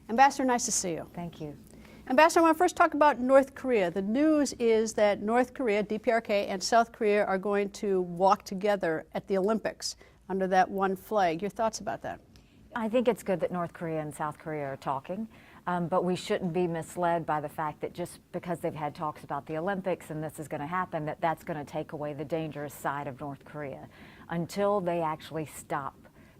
Ambassador, nice to see you. Thank you. Ambassador, I want to first talk about North Korea. The news is that North Korea, DPRK, and South Korea are going to walk together at the Olympics under that one flag. Your thoughts about that? I think it's good that North Korea and South Korea are talking, but we shouldn't be misled by the fact that just because they've had talks about the Olympics and this is going to happen, that that's going to take away the dangerous side of North Korea. Until they actually stop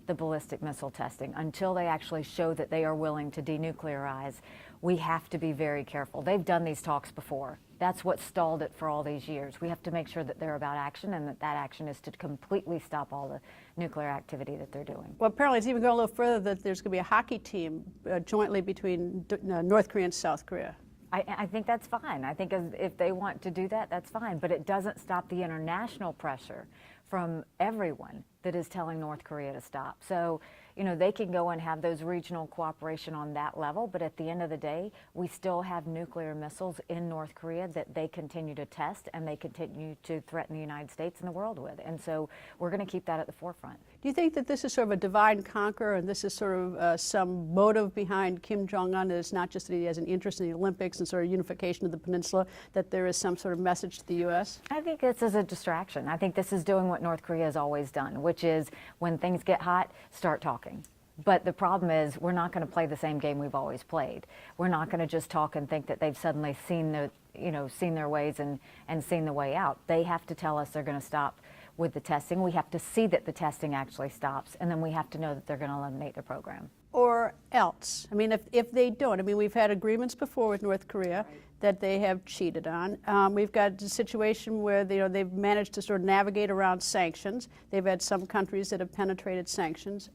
the ballistic missile testing, until they actually show that they are willing to denuclearize, we have to be very careful. They've done these talks before. That's what stalled it for all these years. We have to make sure that they're about action, and that action is to completely stop all the nuclear activity that they're doing. Well, apparently it's even going a little further, that there's going to be a hockey team jointly between North Korea and South Korea. I think that's fine. I think if they want to do that, that's fine. But it doesn't stop the international pressure from everyone that is telling North Korea to stop. So, you know, they can go and have those regional cooperation on that level, but at the end of the day, we still have nuclear missiles in North Korea that they continue to test and they continue to threaten the United States and the world with. And so we're going to keep that at the forefront. Do you think that this is sort of a divide and conquer, and this is sort of some motive behind Kim Jong-un? It's not just that he has an interest in the Olympics and sort of unification of the peninsula, that there is some sort of message to the U.S.? I think this is a distraction. I think this is doing what North Korea has always done, which is when things get hot, start talking. But the problem is we're not going to play the same game we've always played. We're not going to just talk and think that they've suddenly seen their ways and seen the way out. They have to tell us they're going to stop with the testing. We have to see that the testing actually stops, and then we have to know that they're going to eliminate their program. Or else. I mean, if they don't, I mean, we've had agreements before with North Korea that they have cheated on. We've got a situation where they've managed to sort of navigate around sanctions. They've had some countries that have penetrated sanctions.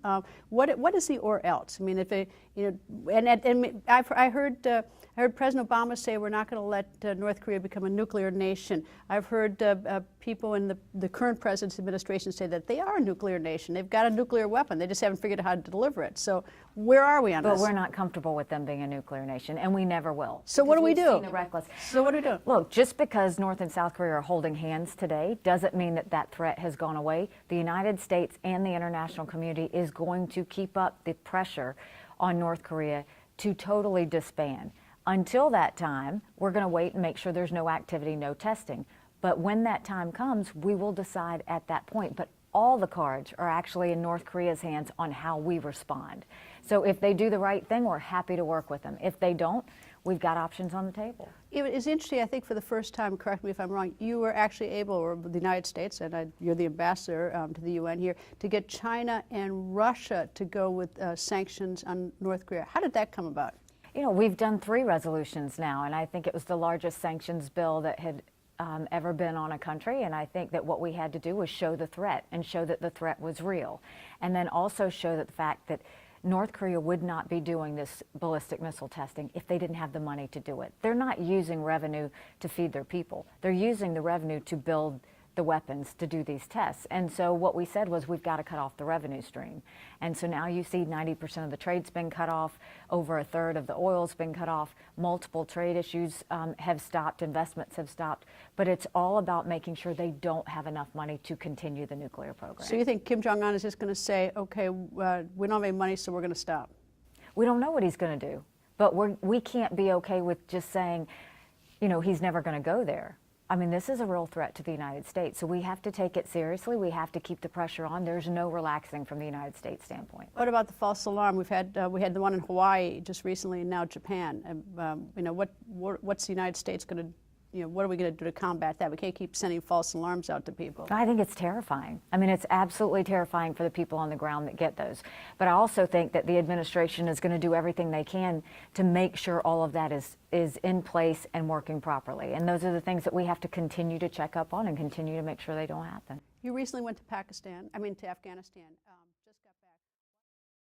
What is the or else? I mean, if they, and I heard President Obama say we're not going to let North Korea become a nuclear nation. I've heard people in the current president's administration say that they are a nuclear nation. They've got a nuclear weapon. They just haven't figured out how to deliver it. So where are we on this? But we're not comfortable with them being a nuclear nation, and we never will. So what do we do? So what do we do? Look, just because North and South Korea are holding hands today doesn't mean that that threat has gone away. The United States and the international community is going to keep up the pressure on North Korea to totally disband. Until that time, we're going to wait and make sure there's no activity, no testing. But when that time comes, we will decide at that point. But all the cards are actually in North Korea's hands on how we respond. So if they do the right thing, we're happy to work with them. If they don't, we've got options on the table. It's interesting, I think for the first time, correct me if I'm wrong, you were actually able, or the United States, and you're the ambassador to the UN here, to get China and Russia to go with sanctions on North Korea. How did that come about? You know, we've done 3 resolutions now, and I think it was the largest sanctions bill that had ever been on a country, and I think that what we had to do was show the threat and show that the threat was real, and then also show that the fact that North Korea would not be doing this ballistic missile testing if they didn't have the money to do it. They're not using revenue to feed their people. They're using the revenue to build the weapons to do these tests. And so what we said was we've got to cut off the revenue stream. And so now you see 90% of the trade's been cut off, over a third of the oil's been cut off, multiple trade issues have stopped, investments have stopped, but it's all about making sure they don't have enough money to continue the nuclear program. So you think Kim Jong-un is just going to say, okay, we don't have any money, so we're going to stop? We don't know what he's going to do, but we can't be okay with just saying, you know, he's never going to go there. I mean, this is a real threat to the United States, so we have to take it seriously. We have to keep the pressure on. There's no relaxing from the United States standpoint. What about the false alarm? We had the one in Hawaii just recently, and now Japan. You know, what's the United States going to? You know, what are we going to do to combat that? We can't keep sending false alarms out to people. I think it's terrifying. I mean, it's absolutely terrifying for the people on the ground that get those. But I also think that the administration is going to do everything they can to make sure all of that is in place and working properly. And those are the things that we have to continue to check up on and continue to make sure they don't happen. You recently went to Afghanistan.